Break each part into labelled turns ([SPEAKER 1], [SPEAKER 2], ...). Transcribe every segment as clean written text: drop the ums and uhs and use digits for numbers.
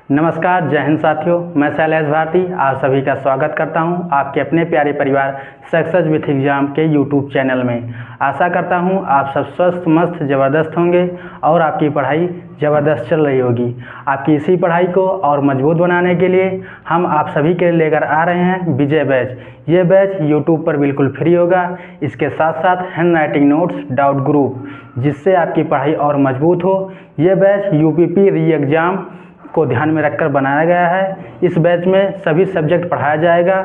[SPEAKER 1] नमस्कार, जय हिंद साथियों। मैं शैलेश भारती आप सभी का स्वागत करता हूं आपके अपने प्यारे परिवार सक्सेस विथ एग्जाम के यूट्यूब चैनल में। आशा करता हूं आप सब स्वस्थ मस्त ज़बरदस्त होंगे और आपकी पढ़ाई ज़बरदस्त चल रही होगी। आपकी इसी पढ़ाई को और मजबूत बनाने के लिए हम आप सभी के लिए लेकर आ रहे हैं विजय बैच। ये बैच यूट्यूब पर बिल्कुल फ्री होगा। इसके साथ साथ hand writing notes, doubt group, जिससे आपकी पढ़ाई और मजबूत हो। ये बैच यूपीपी री एग्ज़ाम को ध्यान में रखकर बनाया गया है। इस बैच में सभी सब्जेक्ट पढ़ाया जाएगा।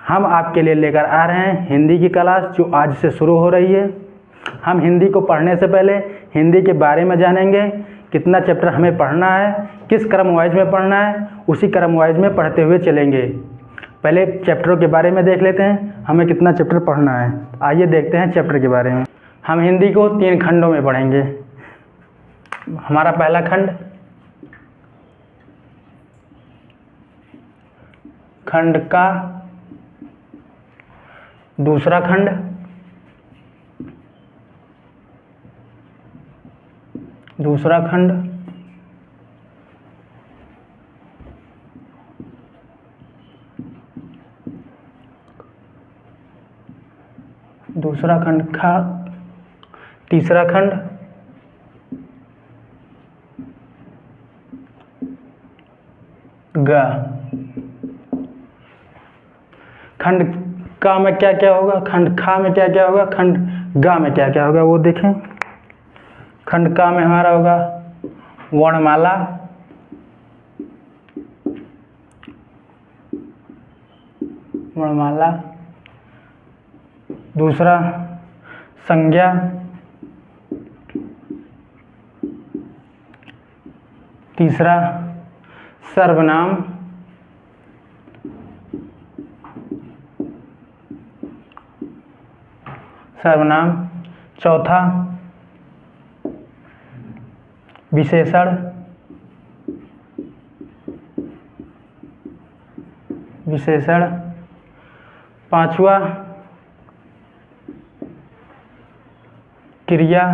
[SPEAKER 1] हम आपके लिए लेकर आ रहे हैं हिंदी की क्लास, जो आज से शुरू हो रही है। हम हिंदी को पढ़ने से पहले हिंदी के बारे में जानेंगे, कितना चैप्टर हमें पढ़ना है, किस क्रम वाइज में पढ़ना है, उसी क्रम वाइज में पढ़ते हुए चलेंगे। पहले चैप्टरों के बारे में देख लेते हैं, हमें कितना चैप्टर पढ़ना है। आइए देखते हैं चैप्टर के बारे में। हम हिंदी को 3 खंडों में पढ़ेंगे। हमारा पहला खंड खंड का, दूसरा खंड दूसरा खंड दूसरा खंड खा, तीसरा खंड गा। खंड का में क्या क्या होगा, खंड खा में क्या क्या होगा, खंड गा में क्या क्या होगा, वो देखें। खंड का में हमारा होगा वर्णमाला, वर्णमाला। दूसरा संज्ञा, तीसरा सर्वनाम, सर्वनाम। चौथा विशेषण, विशेषण। पांचवा क्रिया,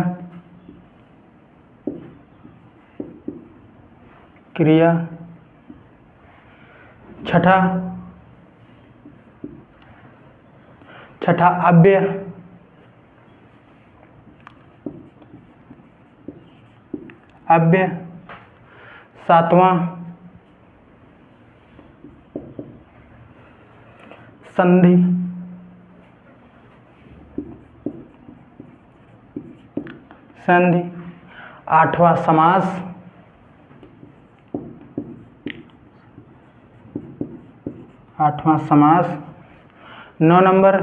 [SPEAKER 1] क्रिया। छठा अव्यय, अव्यय। सातवां संधि, संधि। आठवां समास, आठवां समास। 9 नंबर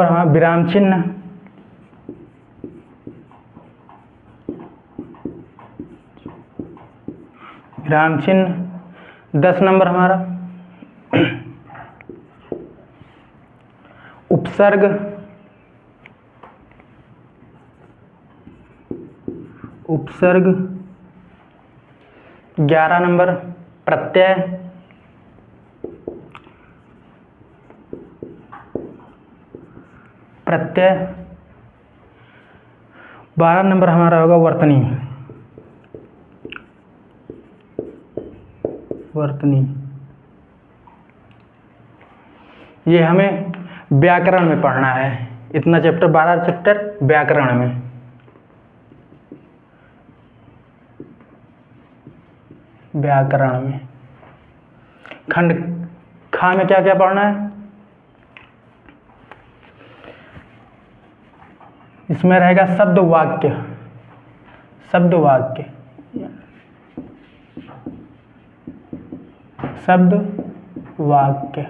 [SPEAKER 1] हमारा विराम चिन्ह, विराम चिन्ह। 10 नंबर हमारा उपसर्ग, उपसर्ग। 11 नंबर प्रत्यय, प्रत्यय। 12 नंबर हमारा होगा वर्तनी, वर्तनी। ये हमें व्याकरण में पढ़ना है। इतना चैप्टर, 12 चैप्टर व्याकरण में। व्याकरण में खंड खा में क्या क्या पढ़ना है, इसमें रहेगा शब्द वाक्य, शब्द वाक्य, शब्द वाक्य,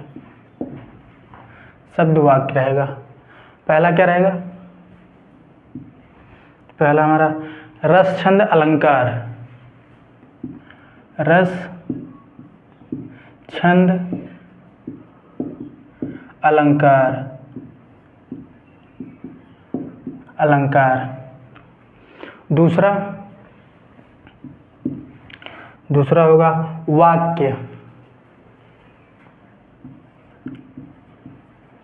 [SPEAKER 1] शब्द वाक्य रहेगा। पहला क्या रहेगा, पहला हमारा रस छंद अलंकार, रस छंद अलंकार, अलंकार। दूसरा होगा वाक्य,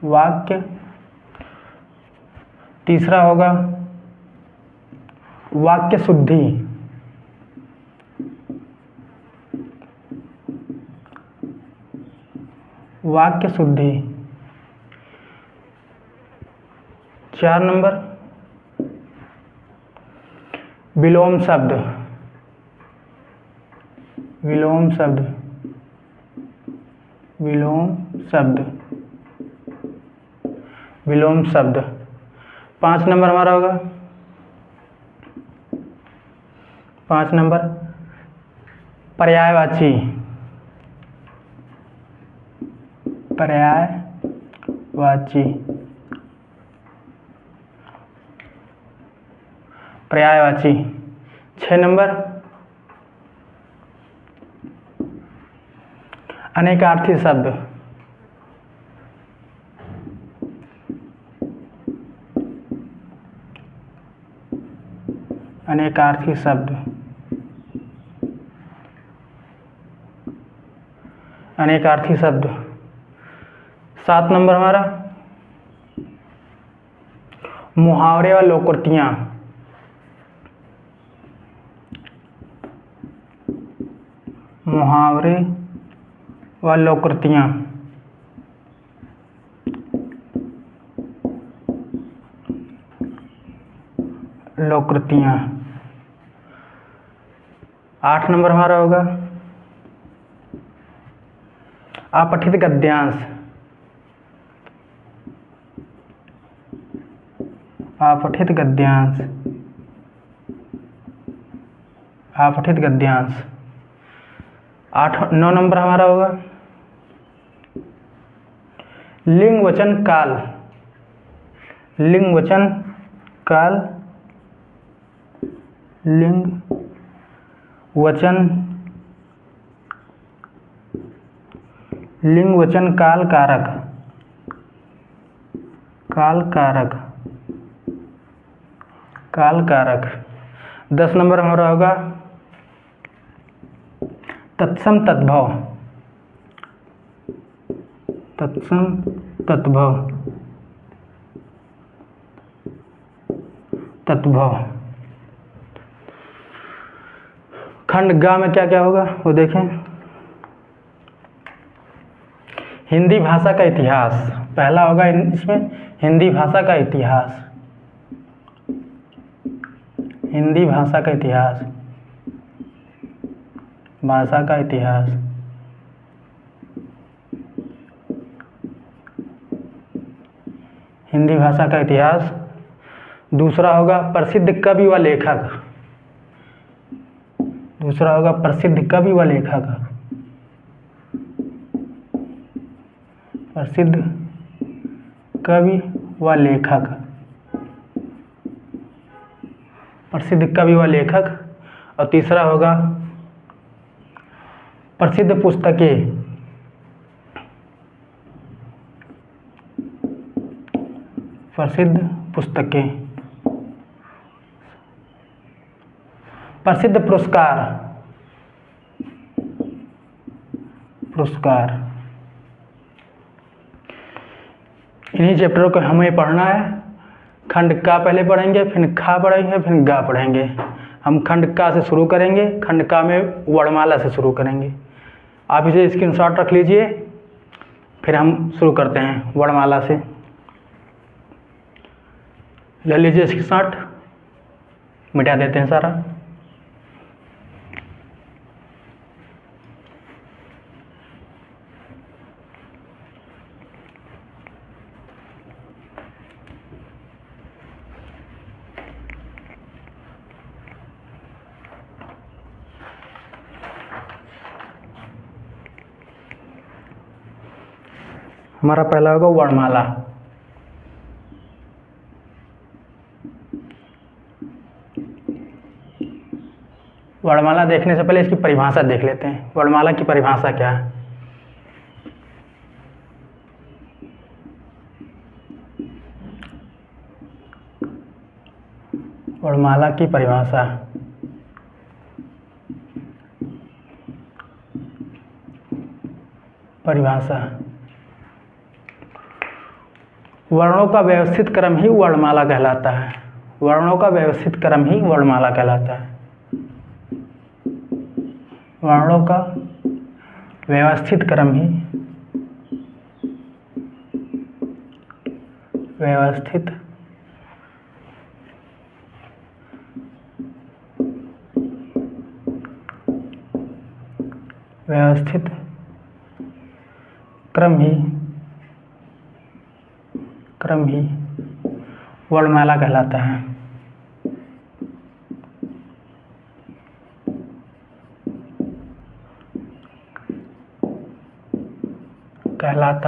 [SPEAKER 1] वाक्य। तीसरा होगा वाक्य शुद्धि, वाक्य शुद्धि। 4 नंबर विलोम शब्द। विलोम शब्द। विलोम शब्द। विलोम शब्द। 5 नंबर हमारा होगा 5 नंबर पर्यायवाची। पर्यायवाची। पर्यायवाची। 6 नंबर अनेकार्थी शब्द। अनेकार्थी शब्द। अनेकार्थी शब्द। 7 नंबर हमारा मुहावरे व लोकोक्तियाँ। मुहावरे व लोकोक्तियाँ। लोकोक्तियाँ। 8 नंबर हमारा होगा अपठित गद्यांश। अपठित गद्यांश। अपठित गद्यांश। 9 नंबर हमारा होगा लिंग वचन काल। लिंग वचन काल। लिंग वचन। लिंग वचन काल कारक। काल कारक। काल कारक। 10 नंबर हमारा होगा तत्सम तद्भव। तत्सम तद्भव। तद्भव। खंड ग में क्या क्या होगा वो देखें। हिंदी भाषा का इतिहास। पहला होगा इसमें हिंदी भाषा का इतिहास। हिंदी भाषा का इतिहास। भाषा का इतिहास। हिंदी भाषा का इतिहास। दूसरा होगा प्रसिद्ध कवि व लेखक। दूसरा होगा प्रसिद्ध कवि व लेखक। प्रसिद्ध कवि व लेखक। प्रसिद्ध कवि व लेखक। और तीसरा होगा प्रसिद्ध पुस्तकें। प्रसिद्ध पुस्तकें। प्रसिद्ध पुरस्कार। पुरस्कार। इन्हीं चैप्टरों को हमें पढ़ना है। खंड का पहले पढ़ेंगे, फिर खा पढ़ेंगे, फिर गा पढ़ेंगे। हम खंड का से शुरू करेंगे। खंड का में वर्णमाला से शुरू करेंगे। आप इसे स्क्रीनशॉट रख लीजिए, फिर हम शुरू करते हैं वर्णमाला से। ले लीजिए स्क्रीनशॉट, मिटा देते हैं सारा। हमारा पहला होगा वर्णमाला। वर्णमाला देखने से पहले इसकी परिभाषा देख लेते हैं। वर्णमाला की परिभाषा क्या है? वर्णमाला की परिभाषा। परिभाषा। वर्णों का व्यवस्थित क्रम ही वर्णमाला कहलाता है। वर्णों का व्यवस्थित क्रम ही वर्णमाला कहलाता है। वर्णों का व्यवस्थित क्रम ही व्यवस्थित, व्यवस्थित क्रम ही वर्णमाला कहलाता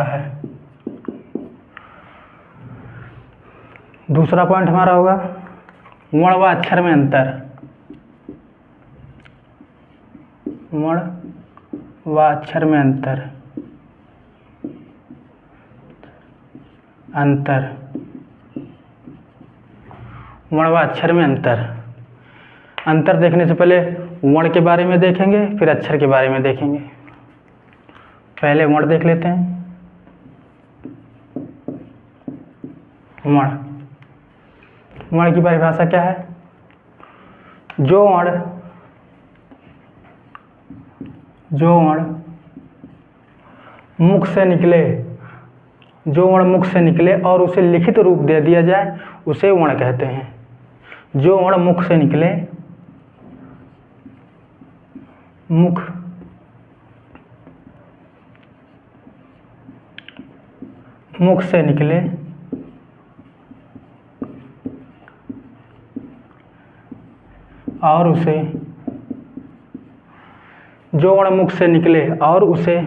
[SPEAKER 1] है। दूसरा पॉइंट हमारा होगा वर्ण व अक्षर में अंतर। वर्ण व अक्षर में अंतर। वर्ण व अक्षर में अंतर देखने से पहले वर्ण के बारे में देखेंगे, फिर अक्षर के बारे में देखेंगे। पहले वर्ण देख लेते हैं। वर्ण की परिभाषा क्या है? जो वर्ण मुख से निकले और उसे लिखित रूप दे दिया जाए उसे वर्ण कहते हैं। जो वर्ण मुख से निकले, मुख से निकले और उसे, जो वर्ण मुख से निकले और उसे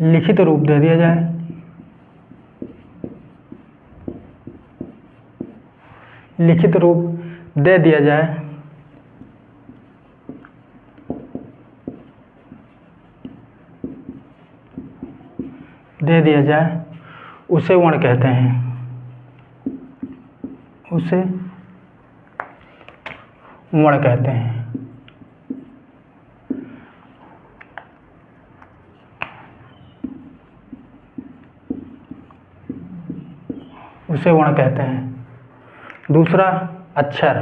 [SPEAKER 1] लिखित रूप दे दिया जाए, लिखित रूप दे दिया जाए उसे वर्ण कहते हैं। उसे वर्ण कहते हैं। उसे वर्ण कहते हैं। दूसरा अक्षर।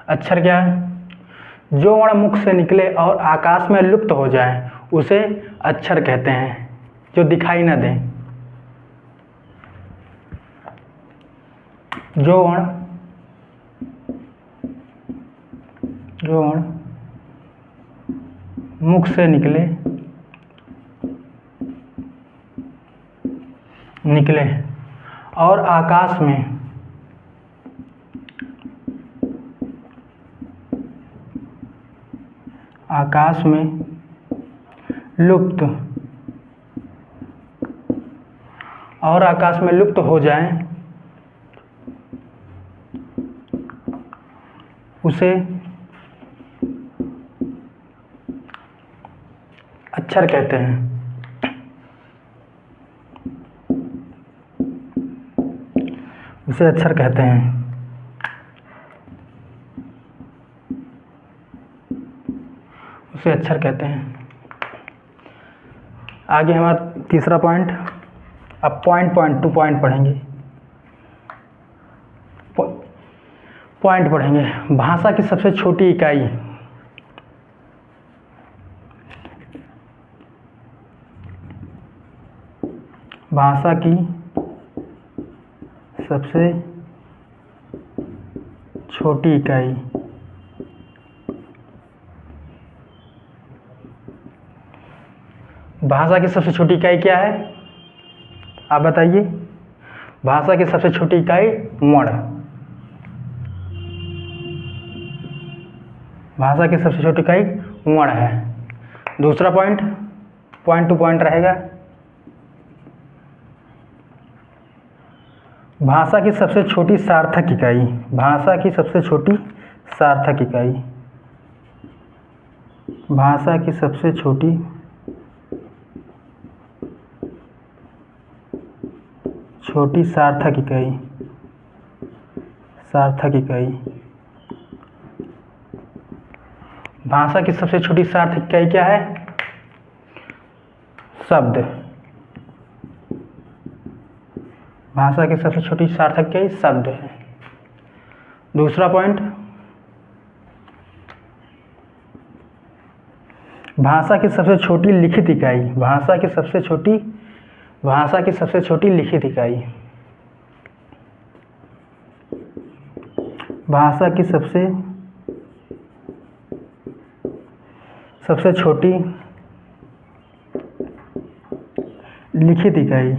[SPEAKER 1] अक्षर क्या है? जो वर्ण मुख से निकले और आकाश में लुप्त हो जाए उसे अक्षर कहते हैं, जो दिखाई न दें। जो वर्ण मुख से निकले और आकाश में लुप्त हो जाएं उसे अक्षर कहते हैं। उसे अक्षर कहते हैं। आगे हमारा तीसरा पॉइंट। अब पॉइंट टू पॉइंट पढ़ेंगे। पॉइंट पढ़ेंगे। भाषा की सबसे छोटी इकाई। भाषा की सबसे छोटी इकाई। भाषा की सबसे छोटी इकाई क्या है? आप बताइए। भाषा की सबसे छोटी इकाई वर्ण। भाषा की सबसे छोटी इकाई वर्ण है। दूसरा पॉइंट टू पॉइंट रहेगा। भाषा की सबसे छोटी सार्थक इकाई। भाषा की सबसे छोटी सार्थक इकाई। भाषा की सबसे छोटी सार्थक इकाई। भाषा की सबसे छोटी सार्थक इकाई क्या है? शब्द। भाषा की सबसे छोटी सार्थक इकाई शब्द है। दूसरा पॉइंट, भाषा की सबसे छोटी लिखित इकाई, भाषा की सबसे छोटी लिखित इकाई, भाषा की सबसे छोटी लिखित इकाई,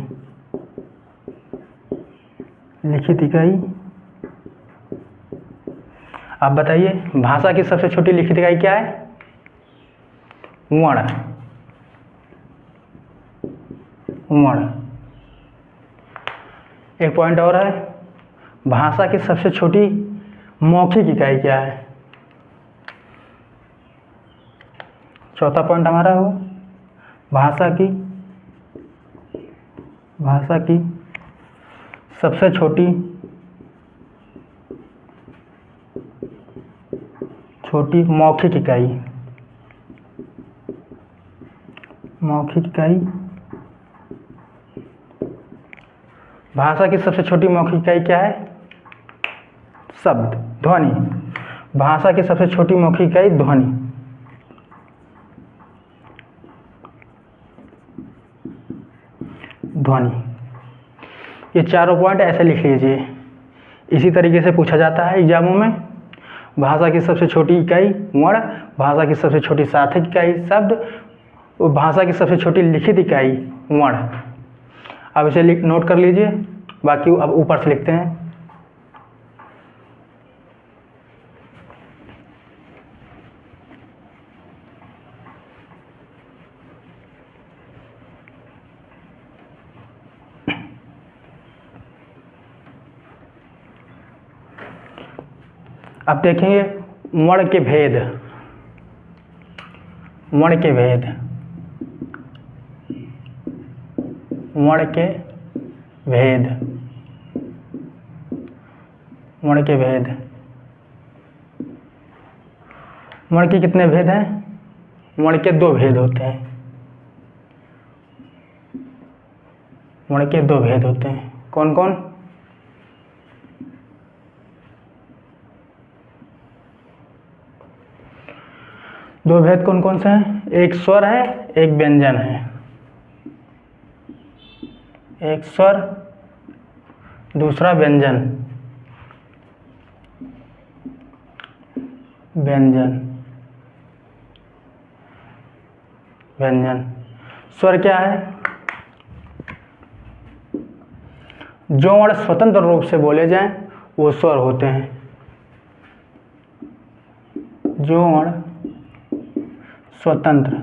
[SPEAKER 1] आप बताइए भाषा की सबसे छोटी लिखित इकाई क्या है? वर्ण। एक पॉइंट और है, भाषा की सबसे छोटी मौखिक इकाई क्या है? चौथा पॉइंट हमारा हो भाषा की सबसे छोटी मौखिक इकाई, भाषा की सबसे छोटी मौखिक इकाई क्या है? शब्द, ध्वनि। भाषा की सबसे छोटी मौखिक इकाई ध्वनि। ये चारों पॉइंट ऐसे लिख लीजिए। इसी तरीके से पूछा जाता है एग्जामों में। भाषा की सबसे छोटी इकाई वर्ण, भाषा की सबसे छोटी सार्थक इकाई शब्द, और भाषा की सबसे छोटी लिखित इकाई वर्ण। अब इसे नोट कर लीजिए, बाकी अब ऊपर से लिखते हैं। अब देखेंगे वर्ण के भेद। वर्ण के भेद वर्ण के कितने भेद हैं? वर्ण के दो भेद होते हैं। वर्ण के दो भेद होते हैं। कौन कौन? दो भेद कौन कौन से हैं? एक स्वर है, एक व्यंजन है। एक स्वर, दूसरा व्यंजन। स्वर क्या है? जो वर्ण स्वतंत्र रूप से बोले जाएं वो स्वर होते हैं। जो वर्ण स्वतंत्र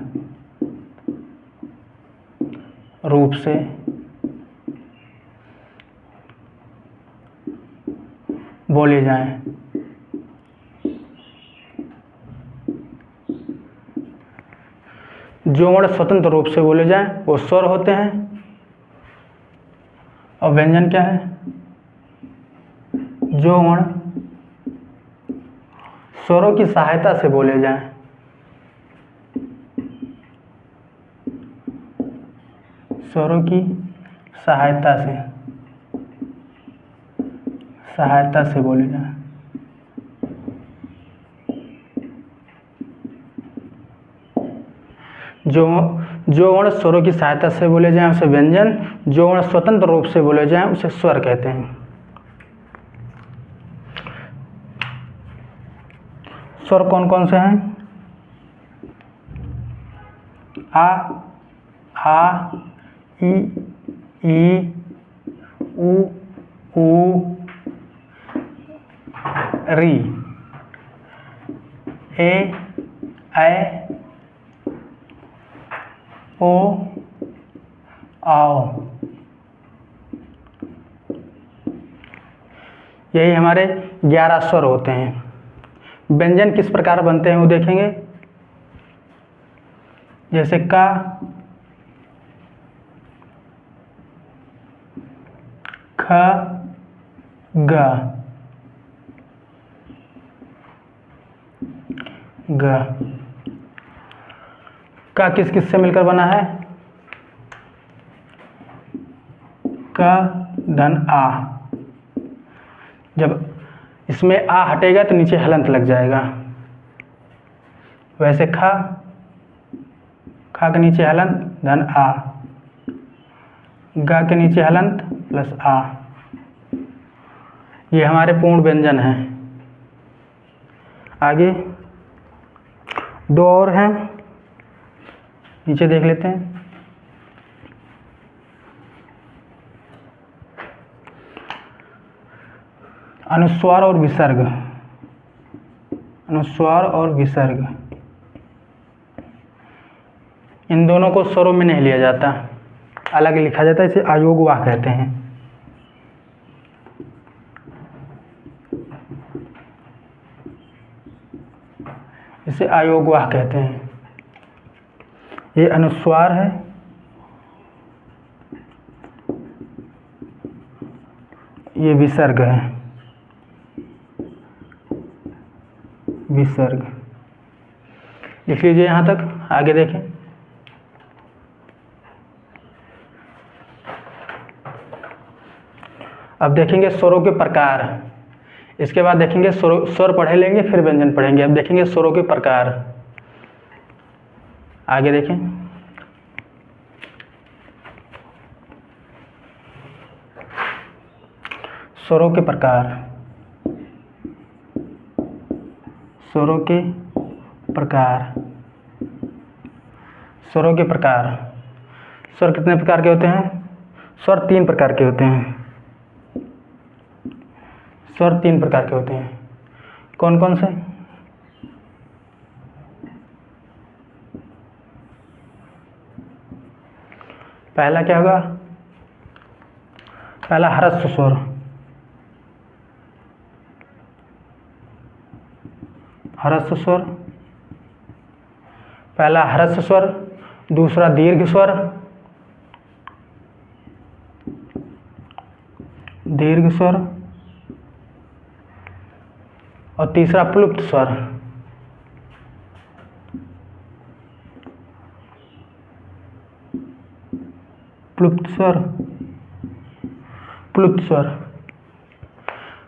[SPEAKER 1] रूप से बोले जाएं वो स्वर होते हैं। और व्यंजन क्या है? जो वर्ण स्वरों की सहायता से बोले जाएं। स्वरों की सहायता से बोले जाएं। जो वर्ण स्वरों की सहायता से बोले जाएं उसे व्यंजन, जो वर्ण स्वतंत्र रूप से बोले जाएं उसे स्वर कहते हैं। स्वर कौन कौन से हैं? आ, ई, उ, री, ए, ऐ, ओ, आओ। यही हमारे 11 स्वर होते हैं। व्यंजन किस प्रकार बनते हैं वो देखेंगे। जैसे का, ख, ग, का किस किस से मिलकर बना है? क धन आ। जब इसमें आ हटेगा तो नीचे हलंत लग जाएगा। वैसे खा खा के नीचे हलंत धन आ, गा के नीचे हलंत प्लस आ। ये हमारे पूर्ण व्यंजन हैं। आगे दो और हैं, नीचे देख लेते हैं। अनुस्वार और विसर्ग, अनुस्वार और विसर्ग, इन दोनों को स्वरों में नहीं लिया जाता, अलग लिखा जाता है। इसे अयोगवाह कहते हैं। इसे अयोगवाह कहते हैं। ये अनुस्वार है, ये विसर्ग है, विसर्ग। लिख लीजिए यहाँ तक। आगे देखें। अब देखेंगे स्वरों के प्रकार। इसके बाद देखेंगे स्वर पढ़े लेंगे, फिर व्यंजन पढ़ेंगे। अब देखेंगे स्वरों के प्रकार। आगे देखें। स्वरों के प्रकार, स्वरों के प्रकार, स्वरों के प्रकार। स्वर कितने प्रकार के होते हैं? स्वर 3 प्रकार के होते हैं। स्वर 3 प्रकार के होते हैं। कौन कौन से? पहला क्या होगा? पहला ह्रस्व स्वर, ह्रस्व स्वर, पहला ह्रस्व स्वर। दूसरा दीर्घ स्वर, दीर्घ स्वर। और तीसरा प्लुप्त स्वर। प्लुप्त स्वर, प्लुप्त स्वर।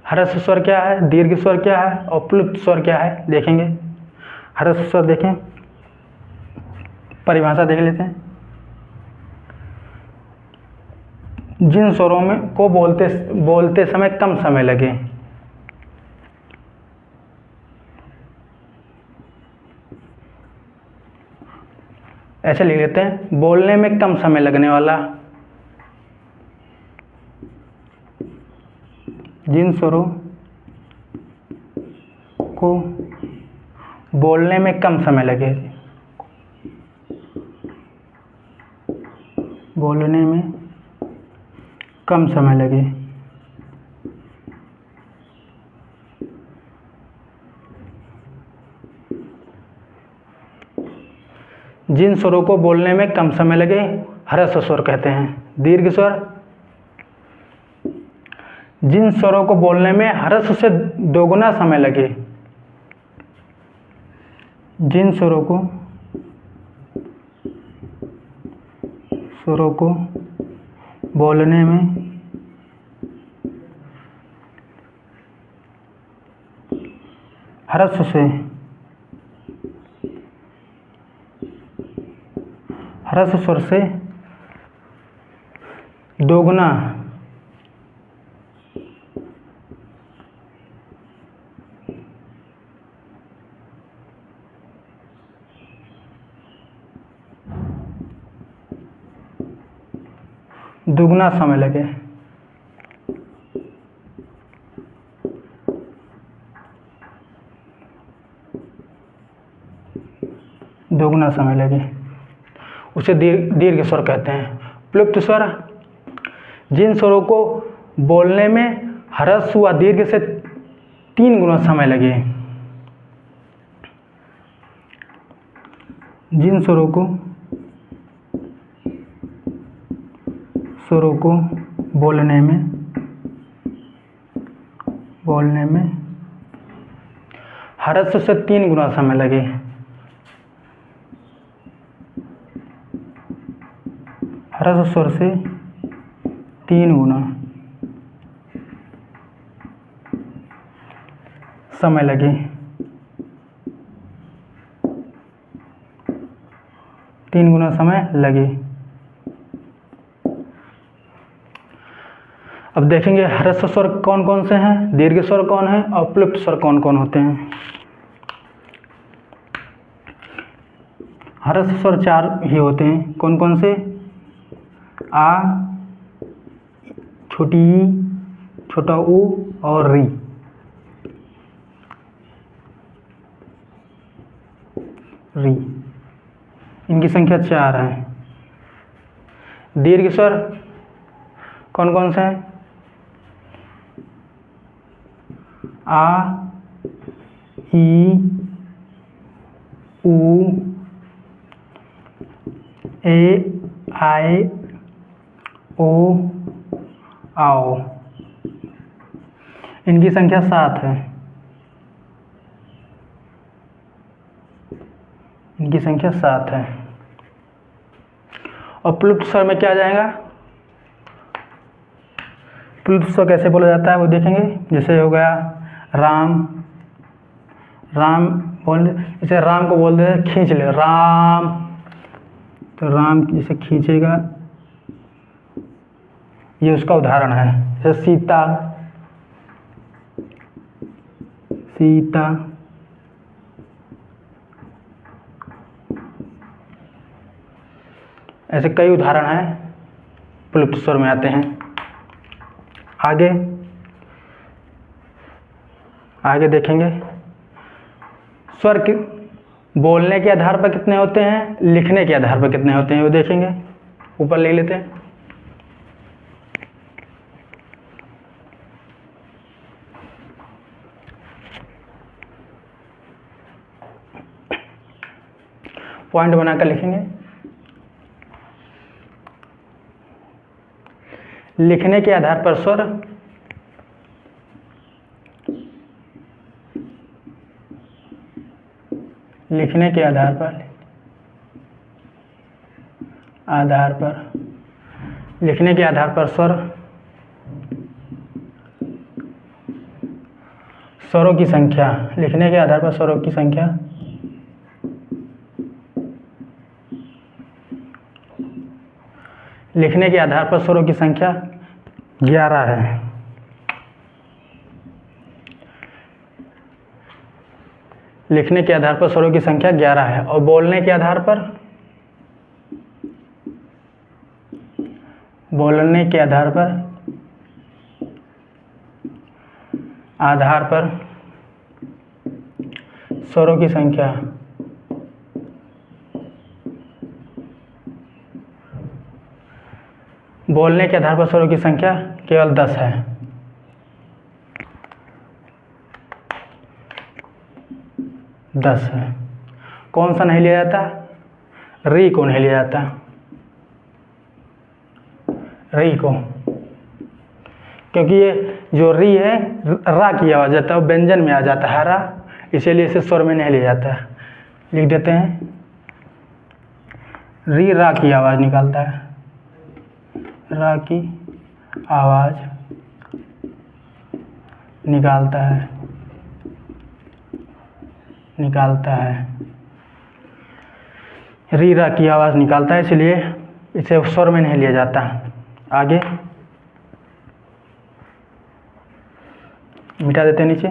[SPEAKER 1] ह्रस्व स्वर क्या है, दीर्घ स्वर क्या है और प्लुप्त स्वर क्या है देखेंगे। ह्रस्व स्वर देखें, परिभाषा देख लेते हैं। जिन स्वरों में को बोलते समय कम समय लगे। ऐसे लिख लेते हैं, बोलने में कम समय लगने वाला। जिन स्वरों को बोलने में कम समय लगे, बोलने में कम समय लगे। जिन स्वरों को बोलने में कम समय लगे ह्रस्व स्वर कहते हैं। दीर्घ स्वर, जिन स्वरों को बोलने में ह्रस्व से दोगुना समय लगे। जिन स्वरों को बोलने में ह्रस्व से ह्रस्व स्वर से दोगुना दुगना समय लगे। दोगुना समय लगे उसे दीर्घ स्वर कहते हैं। प्लुप्त स्वर, जिन स्वरों को बोलने में ह्रस्व व दीर्घ से 3 गुना समय लगे। जिन स्वरों को बोलने में ह्रस्व से 3 गुना समय लगे। ह्रस्व स्वर से 3 गुना समय लगे। 3 गुना समय लगे। अब देखेंगे ह्रस्व स्वर कौन कौन से हैं, दीर्घ स्वर कौन है और प्लुप्त स्वर कौन कौन होते हैं। ह्रस्व स्वर 4 ही होते हैं, कौन कौन से, आ, छोटी ई, छोटा ऊ और री। री, इनकी संख्या 4 है। दीर्घ स्वर कौन कौन से हैं, आ, ई, ऊ, ए, आए, ओ, आओ। इनकी संख्या 7 है। इनकी संख्या 7 है। और प्लुप्त स्वर में क्या आ जाएगा, प्लुप्त स्वर कैसे बोला जाता है वो देखेंगे। जैसे हो गया राम, राम बोल, जैसे राम को बोल दे खींच ले राम, तो राम जैसे खींचेगा, ये उसका उदाहरण है। जैसे सीता, सीता, ऐसे कई उदाहरण हैं प्लुप्त स्वर में आते हैं। आगे आगे देखेंगे स्वर के बोलने के आधार पर कितने होते हैं, लिखने के आधार पर कितने होते हैं वो देखेंगे। ऊपर ले लेते हैं। पॉइंट बनाकर लिखेंगे। लिखने के आधार पर स्वर लिखने के आधार पर लिखने के आधार पर स्वर, स्वरों की संख्या, लिखने के आधार पर स्वरों की संख्या लिखने के आधार पर स्वरों की संख्या 11 है। लिखने के आधार पर स्वरों की संख्या 11 है। और बोलने के आधार पर स्वरों की संख्या बोलने के आधार पर स्वरों की संख्या केवल 10 है। 10 है। कौन सा नहीं लिया जाता, री को नहीं लिया जाता, री को, क्योंकि ये जो री है रा की आवाज जाता है, वो व्यंजन में आ जाता है रा, इसीलिए इसे स्वर में नहीं लिया जाता है। लिख देते हैं, री रा की आवाज निकालता है, रा की आवाज निकालता है, री रा की आवाज निकालता है, इसलिए इसे स्वर में नहीं लिया जाता। आगे मिटा देते हैं नीचे।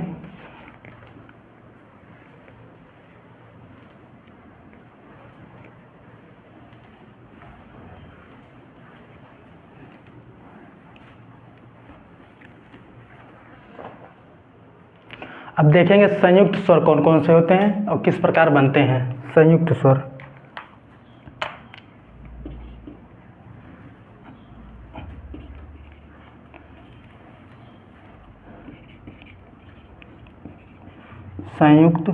[SPEAKER 1] अब देखेंगे संयुक्त स्वर कौन कौन से होते हैं और किस प्रकार बनते हैं। संयुक्त स्वर, संयुक्त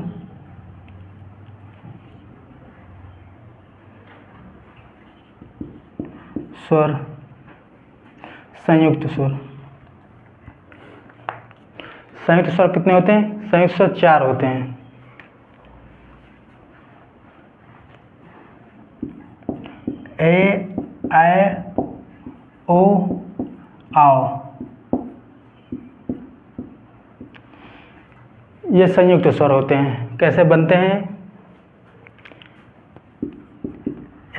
[SPEAKER 1] स्वर, संयुक्त स्वर। संयुक्त स्वर कितने होते हैं, संयुक्त स्वर 4 होते हैं। ए, ऐ, ओ, आओ, ये संयुक्त स्वर होते हैं। कैसे बनते हैं,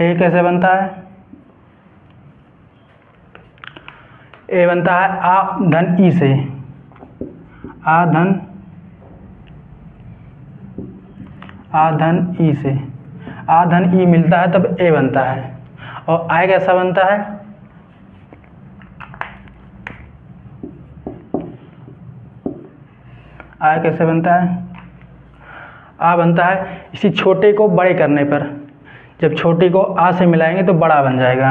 [SPEAKER 1] ए कैसे बनता है? ए बनता है आ धन ई से, आ धन ई से, आ धन ई मिलता है तब ए बनता है। और आय कैसा बनता है? आय कैसे बनता है? आ बनता है इसी छोटे को बड़े करने पर, जब छोटे को आ से मिलाएंगे तो बड़ा बन जाएगा।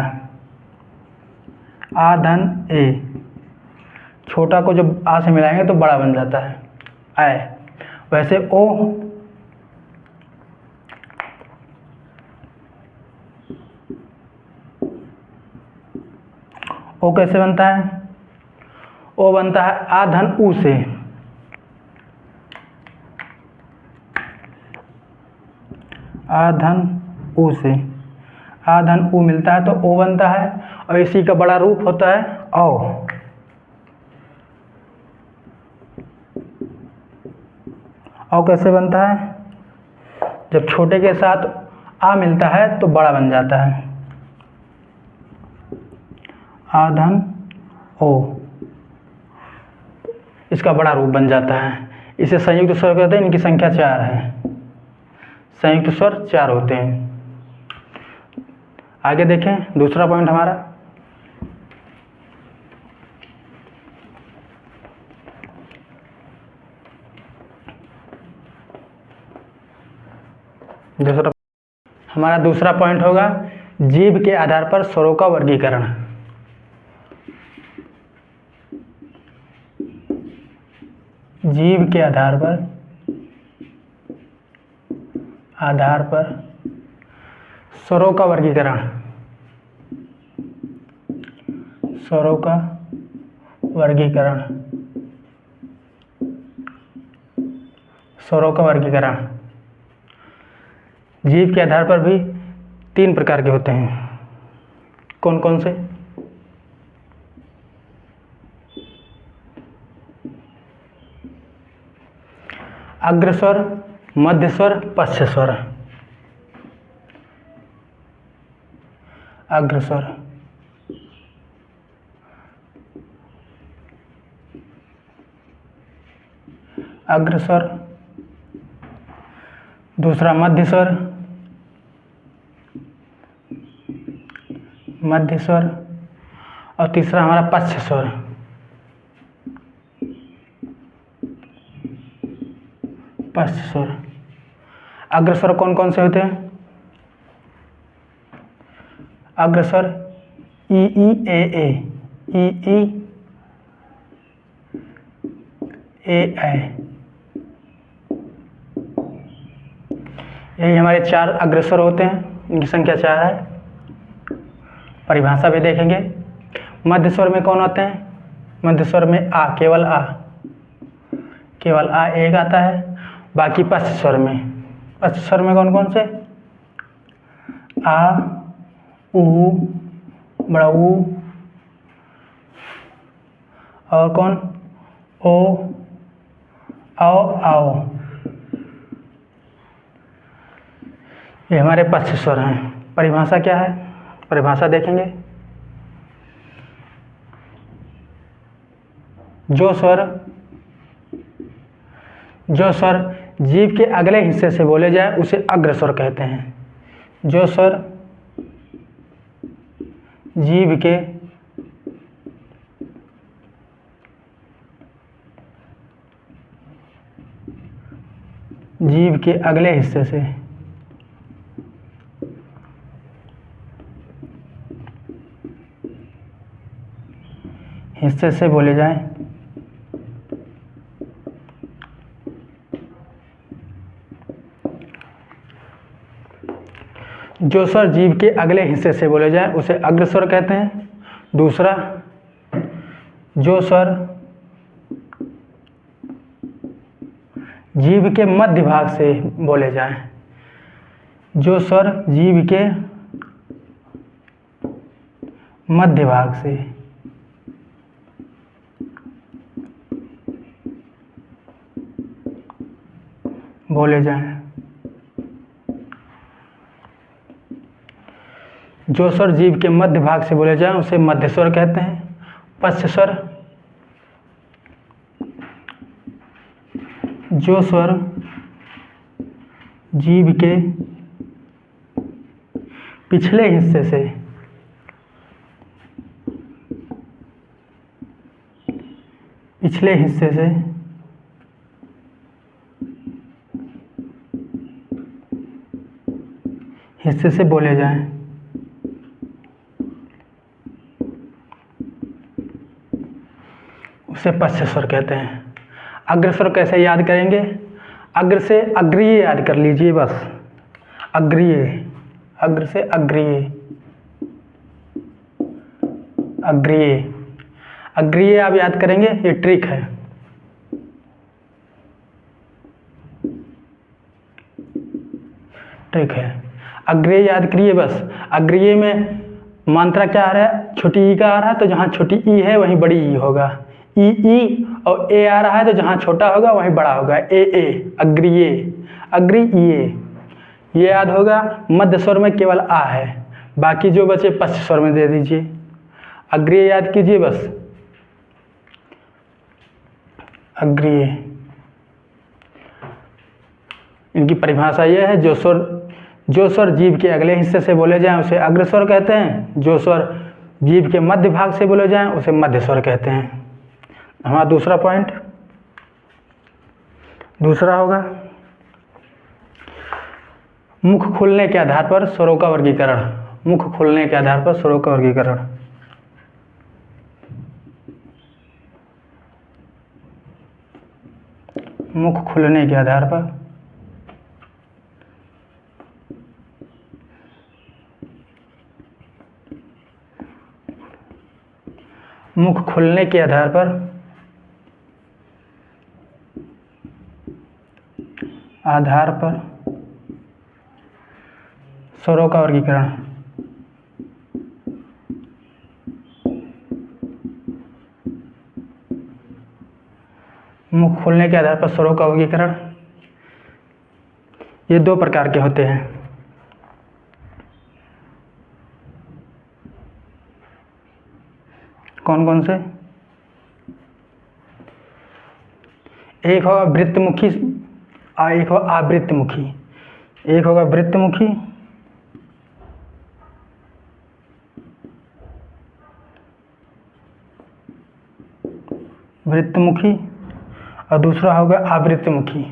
[SPEAKER 1] आ धन ए, छोटा को जब आ से मिलाएंगे तो बड़ा बन जाता है आय। वैसे ओ कैसे बनता है? ओ बनता है आ धन ऊ से, आ धन ऊ से, आ धन ऊ मिलता है तो ओ बनता है। और इसी का बड़ा रूप होता है औ। औ कैसे बनता है? जब छोटे के साथ आ मिलता है तो बड़ा बन जाता है, आ धन ओ, इसका बड़ा रूप बन जाता है। इसे संयुक्त स्वर कहते हैं। इनकी संख्या 4 है, संयुक्त स्वर 4 होते हैं। आगे देखें दूसरा पॉइंट हमारा, हमारा दूसरा पॉइंट होगा जीभ के आधार पर स्वरों का वर्गीकरण। जीभ के आधार पर स्वरों का वर्गीकरण, स्वरों का वर्गीकरण, स्वरों का वर्गीकरण। जीभ के आधार पर भी 3 प्रकार के होते हैं। कौन कौन से? अग्रस्वर, मध्यस्वर, पश्चस्वर। अग्रस्वर, अग्रस्वर, दूसरा मध्यस्वर, मध्यस्वर, और तीसरा हमारा पश्चस्वर। पश्चस्वर। अग्रस्वर कौन कौन से होते हैं? अग्रस्वर ई ई ए ए, ई ई ए। यही हमारे 4 अग्रस्वर होते हैं। इनकी संख्या 4 है। परिभाषा भी देखेंगे। मध्यस्वर में कौन होते हैं? मध्यस्वर में आ, केवल आ, केवल आ एक आता है। बाकी पश्चस्वर में, पश्चस्वर में कौन कौन से? आ, ऊ, बड़ा ऊ, और कौन? ओ, आओ, आओ। ये हमारे पश्चस्वर हैं। परिभाषा क्या है? परिभाषा देखेंगे। जो स्वर जीभ के अगले हिस्से से बोले जाए उसे अग्रस्वर कहते हैं। जो स्वर जीभ के अगले हिस्से से बोले जाए जो स्वर जीभ के अगले हिस्से से बोले जाए उसे अग्रस्वर कहते हैं। दूसरा, जो स्वर जीभ के मध्य भाग से बोले जाए, जो स्वर जीभ के मध्य भाग से बोले जाएं, जो स्वर जीभ के मध्य भाग से बोले जाएं उसे मध्य स्वर कहते हैं। पश्च स्वर, जो स्वर जीभ के पिछले हिस्से से बोले जाएं उसे पश्च स्वर कहते हैं। अग्र स्वर कैसे याद करेंगे? अग्र से अग्रीय याद कर लीजिए बस। अग्रीय, अग्र से अग्रीय, अग्रीय, अग्रीय आप याद करेंगे, ये ट्रिक है। ट्रिक है, अग्रीय याद करिए बस। अग्रीय में मात्रा क्या आ रहा है? छोटी ई का आ रहा है, तो जहाँ छोटी ई है वहीं बड़ी ई होगा। ई और ए आ रहा है, तो जहाँ छोटा होगा वहीं बड़ा होगा। ए, अग्रीय, अग्रीय, ये याद होगा। मध्य स्वर में केवल आ है, बाकी जो बचे पश्च स्वर में दे दीजिए। अग्रीय याद कीजिए बस, अग्रीय। इनकी परिभाषा यह है, जो स्वर जीभ के अगले हिस्से से बोले जाएं उसे अग्र स्वर कहते हैं। जो स्वर जीभ के मध्य भाग से बोले जाएं उसे मध्य स्वर कहते हैं। हमारा दूसरा पॉइंट, दूसरा होगा मुख खुलने के आधार पर स्वरों का वर्गीकरण। मुख खुलने के आधार पर स्वरों का वर्गीकरण। मुख खुलने के आधार पर मुख खुलने के आधार पर स्वरों का वर्गीकरण। मुख खुलने के आधार पर स्वरों का वर्गीकरण, ये दो प्रकार के होते हैं। कौन कौन से? एक होगा वृत्तमुखी और एक होगा आवृत्तमुखी। एक होगा वृत्तमुखी, वृत्तमुखी, और दूसरा होगा आवृत्तमुखी।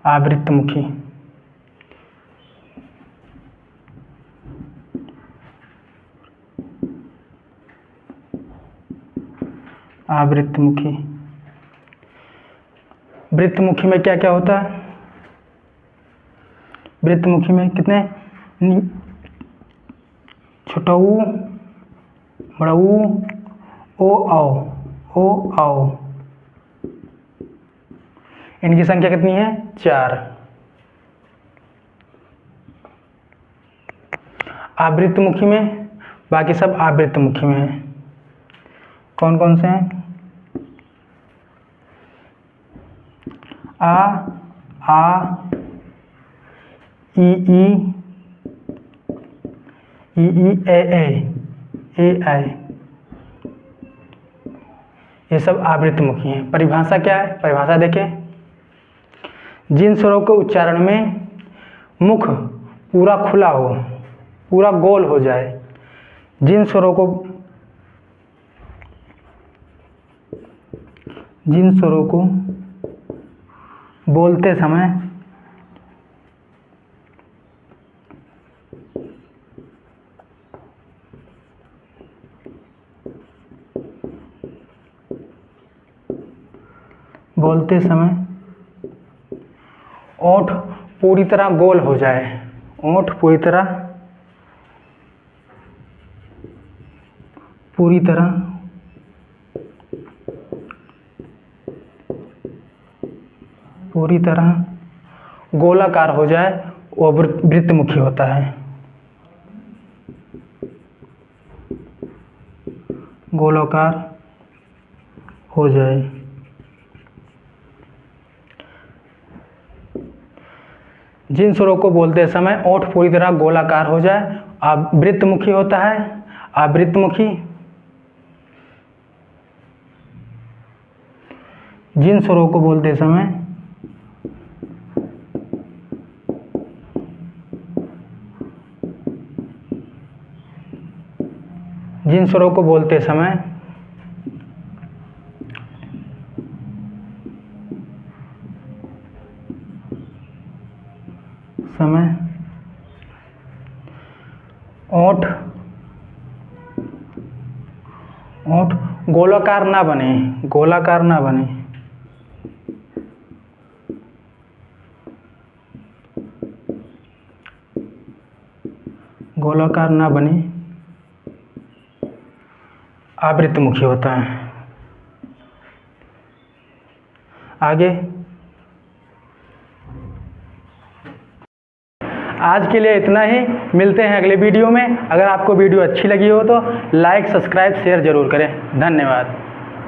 [SPEAKER 1] आवृत्तमुखी, आवृत्तमुखी। वृत्तमुखी में क्या क्या होता है? वृत्तमुखी में कितने? छोटऊ, बड़ऊ, ओ आओ। इनकी संख्या कितनी है? 4। आवृत्तमुखी में, बाकी सब आवृत्तमुखी में है। कौन कौन से हैं? आ, ई, ए, आई, ये सब आवृत्तमुखी हैं। परिभाषा क्या है? परिभाषा देखें, जिन स्वरों के उच्चारण में मुख पूरा खुला हो, पूरा गोल हो जाए, जिन स्वरों को बोलते समय ओंठ पूरी तरह गोल हो जाए, ओंठ पूरी तरह गोलाकार हो जाए, वो वृत्तमुखी होता है। गोलाकार हो जाए, जिन स्वरों को बोलते समय ओंठ पूरी तरह गोलाकार हो जाए, आवृत्तमुखी होता है। आवृत्तमुखी। जिन स्वरों को बोलते समय जिन स्वरों को बोलते समय ओंठ गोलाकार ना बने, गोलाकार ना बने। गोलाकार ना बने, आवृत्तमुखी होता है। आगे आज के लिए इतना ही। मिलते हैं अगले वीडियो में। अगर आपको वीडियो अच्छी लगी हो तो लाइक, सब्सक्राइब, शेयर जरूर करें। धन्यवाद।